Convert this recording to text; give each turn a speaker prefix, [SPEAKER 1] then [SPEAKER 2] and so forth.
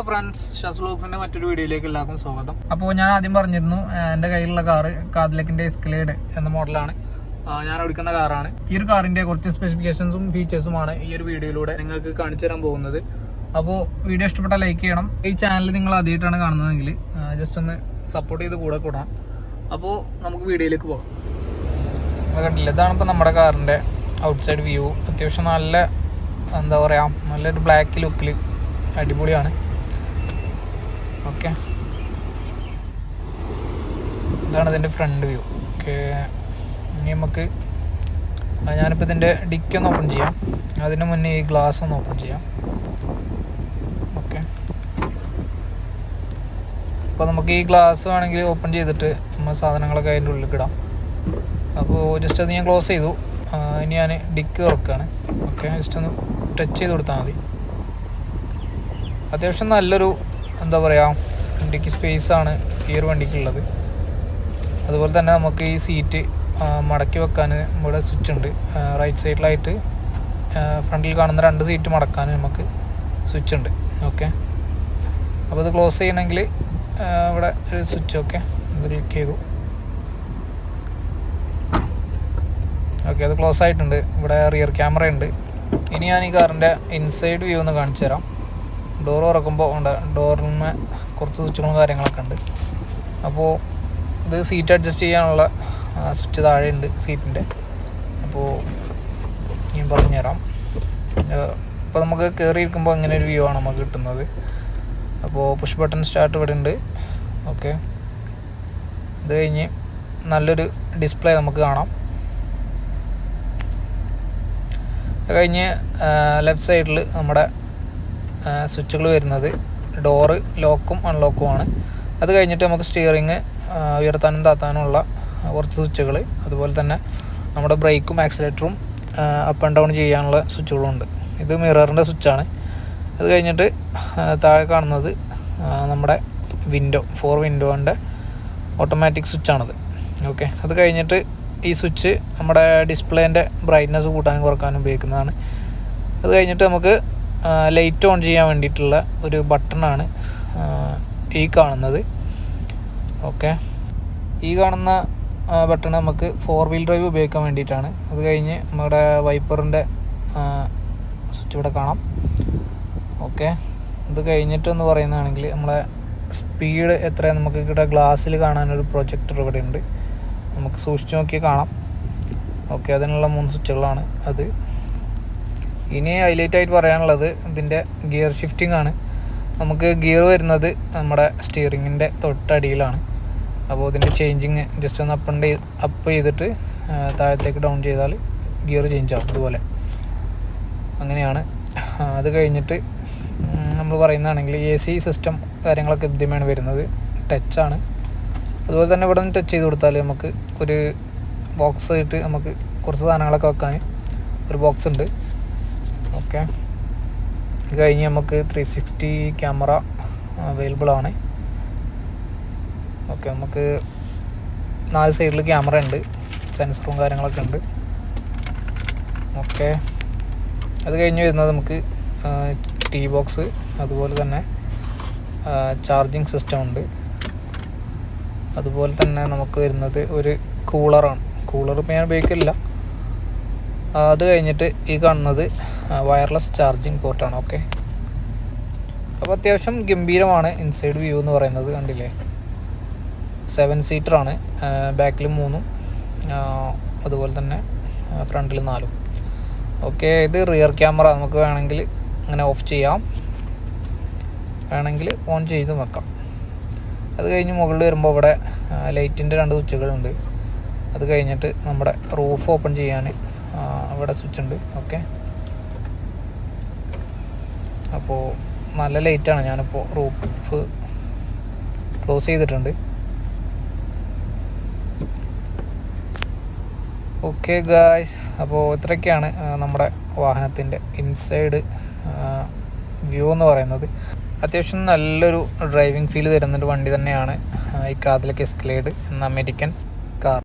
[SPEAKER 1] Friends, ഷസ് വ്ലോഗ്സിന്റെ മറ്റൊരു വീഡിയോയിലേക്ക് എല്ലാവർക്കും സ്വാഗതം. അപ്പോൾ ഞാൻ ആദ്യം പറഞ്ഞിരുന്നു എൻ്റെ കയ്യിലുള്ള കാറ് കാദിലക്കിന്റെ എസ്കലേഡ് എന്ന മോഡലാണ്. ഞാൻ ഓടിക്കുന്ന കാറാണ്. ഈ ഒരു കാറിന്റെ കുറച്ച് സ്പെസിഫിക്കേഷൻസും ഫീച്ചേഴ്സുമാണ് ഈ ഒരു വീഡിയോയിലൂടെ നിങ്ങൾക്ക് കാണിച്ചു തരാൻ പോകുന്നത്. അപ്പോൾ വീഡിയോ ഇഷ്ടപ്പെട്ടാൽ ലൈക്ക് ചെയ്യണം. ഈ ചാനൽ നിങ്ങൾ ആദ്യമായിട്ടാണ് കാണുന്നതെങ്കിൽ ജസ്റ്റ് ഒന്ന് സപ്പോർട്ട് ചെയ്ത് കൂടെ കൂടണം. അപ്പോൾ നമുക്ക് വീഡിയോയിലേക്ക് പോകാം. കണ്ടില്ല, ഇതാണ് ഇപ്പോൾ നമ്മുടെ കാറിൻ്റെ ഔട്ട്സൈഡ് വ്യൂ. അത്യാവശ്യം നല്ല എന്താ പറയുക, നല്ലൊരു ബ്ലാക്ക് ലുക്കിൽ അടിപൊളിയാണ്. ഓക്കെ, ഇതാണ് ഇതിൻ്റെ ഫ്രണ്ട് വ്യൂ. ഓക്കെ, ഇനി നമുക്ക് ഞാനിപ്പോൾ ഇതിൻ്റെ ഡിക്കി ഒന്ന് ഓപ്പൺ ചെയ്യാം. അതിന് മുന്നേ ഈ ഗ്ലാസ് ഒന്ന് ഓപ്പൺ ചെയ്യാം. ഓക്കെ, അപ്പോൾ നമുക്ക് ഈ ഗ്ലാസ് വേണമെങ്കിൽ ഓപ്പൺ ചെയ്തിട്ട് നമ്മൾ സാധനങ്ങളൊക്കെ അതിൻ്റെ ഉള്ളിൽ ഇടാം. അപ്പോൾ ജസ്റ്റ് അത് ഞാൻ ക്ലോസ് ചെയ്തു. ഇനി ഞാൻ ഡിക്കി തുറക്കുകയാണ്. ഓക്കെ, ജസ്റ്റ് ഒന്ന് ടച്ച് ചെയ്ത് കൊടുത്താൽ മതി. അത്യാവശ്യം നല്ലൊരു എന്താ പറയുക ഡിക്കി സ്പേസാണ് ഈ ഒരു വണ്ടിക്കുള്ളത്. അതുപോലെ തന്നെ നമുക്ക് ഈ സീറ്റ് മടക്കി വെക്കാൻ ഇവിടെ സ്വിച്ച് ഉണ്ട്. റൈറ്റ് സൈഡിലായിട്ട് ഫ്രണ്ടിൽ കാണുന്ന 2 സീറ്റ് മടക്കാൻ നമുക്ക് സ്വിച്ച് ഉണ്ട്. ഓക്കെ, അപ്പോൾ ഇത് ക്ലോസ് ചെയ്യണമെങ്കിൽ ഇവിടെ ഒരു സ്വിച്ച്. ഓക്കെ, ഇത് ക്ലിക്ക് ചെയ്തു. ഓക്കെ, അത് ക്ലോസ് ആയിട്ടുണ്ട്. ഇവിടെ റിയർ ക്യാമറ ഉണ്ട്. ഇനി ഞാൻ ഈ കാറിൻ്റെ ഇൻസൈഡ് വ്യൂ ഒന്ന് കാണിച്ചു തരാം. ഡോർ തുറക്കുമ്പോൾ ഉണ്ട്, ഡോറിന് കുറച്ച് സ്വിച്ചുകളും കാര്യങ്ങളൊക്കെ ഉണ്ട്. അപ്പോൾ ഇത് സീറ്റ് അഡ്ജസ്റ്റ് ചെയ്യാനുള്ള സ്വിച്ച് താഴെ ഉണ്ട് സീറ്റിൻ്റെ. അപ്പോൾ ഞാൻ പറഞ്ഞുതരാം. ഇപ്പോൾ നമുക്ക് കയറിയിരിക്കുമ്പോൾ ഇങ്ങനെ ഒരു വ്യൂ ആണ് നമുക്ക് കിട്ടുന്നത്. അപ്പോൾ പുഷ് ബട്ടൺ സ്റ്റാർട്ട് ഇവിടെ ഉണ്ട്. ഓക്കെ, ഇത് കഴിഞ്ഞ് നല്ലൊരു ഡിസ്പ്ലേ നമുക്ക് കാണാം. കഴിഞ്ഞ് ലെഫ്റ്റ് സൈഡിൽ നമ്മുടെ സ്വിച്ചുകൾ വരുന്നത് ഡോറ് ലോക്കും അൺലോക്കുമാണ്. അത് കഴിഞ്ഞിട്ട് നമുക്ക് സ്റ്റിയറിങ് ഉയർത്താനും താത്താനുമുള്ള കുറച്ച് സ്വിച്ചുകൾ, അതുപോലെ തന്നെ നമ്മുടെ ബ്രേക്കും ആക്സിലേറ്ററും അപ്പ് ആൻഡ് ഡൗൺ ചെയ്യാനുള്ള സ്വിച്ചുകളുണ്ട്. ഇത് മിററിൻ്റെ സ്വിച്ചാണ്. അത് കഴിഞ്ഞിട്ട് താഴെ കാണുന്നത് നമ്മുടെ വിൻഡോ 4 വിൻഡോൻ്റെ ഓട്ടോമാറ്റിക് സ്വിച്ചാണത്. ഓക്കെ, അത് കഴിഞ്ഞിട്ട് ഈ സ്വിച്ച് നമ്മുടെ ഡിസ്പ്ലേൻ്റെ ബ്രൈറ്റ്നസ് കൂട്ടാനും കുറക്കാനും ഉപയോഗിക്കുന്നതാണ്. അത് കഴിഞ്ഞിട്ട് നമുക്ക് ലൈറ്റ് ഓൺ ചെയ്യാൻ വേണ്ടിയിട്ടുള്ള ഒരു ബട്ടണാണ് ഈ കാണുന്നത്. ഓക്കെ, ഈ കാണുന്ന ബട്ടൺ നമുക്ക് 4 വീൽ ഡ്രൈവ് ഉപയോഗിക്കാൻ വേണ്ടിയിട്ടാണ്. അത് കഴിഞ്ഞ് നമ്മുടെ വൈപ്പറിൻ്റെ സ്വിച്ച് ഇവിടെ കാണാം. ഓക്കെ, ഇത് കഴിഞ്ഞിട്ടെന്ന് പറയുന്നതാണെങ്കിൽ നമ്മളെ സ്പീഡ് എത്രയാണ് നമുക്ക് ഇവിടെ ഗ്ലാസ്സിൽ കാണാനൊരു പ്രൊജക്ടർ ഇവിടെ ഉണ്ട്. നമുക്ക് സൂക്ഷിച്ച് നോക്കിയാൽ കാണാം. ഓക്കെ, അതിനുള്ള 3 സ്വിച്ചുകളാണ് അത്. ഇനി ഹൈലൈറ്റ് ആയിട്ട് പറയാനുള്ളത് ഇതിൻ്റെ ഗിയർ ഷിഫ്റ്റിംഗ് ആണ്. നമുക്ക് ഗിയർ വരുന്നത് നമ്മുടെ സ്റ്റിയറിങ്ങിൻ്റെ തൊട്ടടിയിലാണ്. അപ്പോൾ ഇതിൻ്റെ ചേഞ്ചിങ് ജസ്റ്റ് ഒന്ന് അപ്പ് ചെയ്തിട്ട് താഴത്തേക്ക് ഡൗൺ ചെയ്താൽ ഗിയർ ചേഞ്ച് ആവും. ഇതുപോലെ അങ്ങനെയാണ്. അത് കഴിഞ്ഞിട്ട് നമ്മൾ പറയുന്നതാണെങ്കിൽ AC സിസ്റ്റം കാര്യങ്ങളൊക്കെ ഇതുമാണ് വരുന്നത്. ടച്ചാണ്. അതുപോലെ തന്നെ ഇവിടെ നിന്ന് ടച്ച് ചെയ്ത് കൊടുത്താൽ നമുക്ക് ഒരു ബോക്സ് ഇട്ട് നമുക്ക് കുറച്ച് സാധനങ്ങളൊക്കെ വെക്കാൻ ഒരു ബോക്സ് ഉണ്ട്. ഓക്കെ, ഇത് കഴിഞ്ഞ് നമുക്ക് 360 ക്യാമറ അവൈലബിൾ ആണ്. ഓക്കെ, നമുക്ക് 4 സൈഡിൽ ക്യാമറ ഉണ്ട്, സെൻസറും കാര്യങ്ങളൊക്കെ ഉണ്ട്. ഓക്കെ, അത് കഴിഞ്ഞ് വരുന്നത് നമുക്ക് ടീ ബോക്സ്, അതുപോലെ തന്നെ ചാർജിങ് സിസ്റ്റം ഉണ്ട്. അതുപോലെ തന്നെ നമുക്ക് വരുന്നത് ഒരു കൂളറാണ്. കൂളർ ഇപ്പോൾ ഞാൻ ഉപയോഗിക്കില്ല. അത് കഴിഞ്ഞിട്ട് ഈ കാണുന്നത് വയർലെസ് ചാർജിങ് പോർട്ടാണ്. ഓക്കെ, അപ്പോൾ അത്യാവശ്യം ഗംഭീരമാണ് ഇൻസൈഡ് വ്യൂ എന്ന് പറയുന്നത്. കണ്ടില്ലേ, 7 സീറ്ററാണ്. ബാക്കിൽ 3, അതുപോലെ തന്നെ ഫ്രണ്ടിൽ 4. ഓക്കെ, ഇത് റിയർ ക്യാമറ. നമുക്ക് വേണമെങ്കിൽ അങ്ങനെ ഓഫ് ചെയ്യാം, വേണമെങ്കിൽ ഓൺ ചെയ്ത് വെക്കാം. അത് കഴിഞ്ഞ് മുകളിൽ വരുമ്പോൾ ഇവിടെ ലൈറ്റിൻ്റെ 2 സ്വിച്ചുകളുണ്ട്. അത് കഴിഞ്ഞിട്ട് നമ്മുടെ റൂഫ് ഓപ്പൺ ചെയ്യാൻ ഇവിടെ സ്വിച്ച് ഉണ്ട്. ഓക്കെ, അപ്പോൾ നല്ല ലൈറ്റാണ്. ഞാനിപ്പോൾ റൂഫ് ക്ലോസ് ചെയ്തിട്ടുണ്ട്. ഓക്കെ ഗായ്സ്, അപ്പോൾ ഇത്രയൊക്കെയാണ് നമ്മുടെ വാഹനത്തിൻ്റെ ഇൻസൈഡ് വ്യൂ എന്ന് പറയുന്നത്. അത്യാവശ്യം നല്ലൊരു ഡ്രൈവിംഗ് ഫീൽ തരുന്നൊരു വണ്ടി തന്നെയാണ് ഈ കാദിലക്ക് എസ്കലേഡ് എന്ന അമേരിക്കൻ കാർ.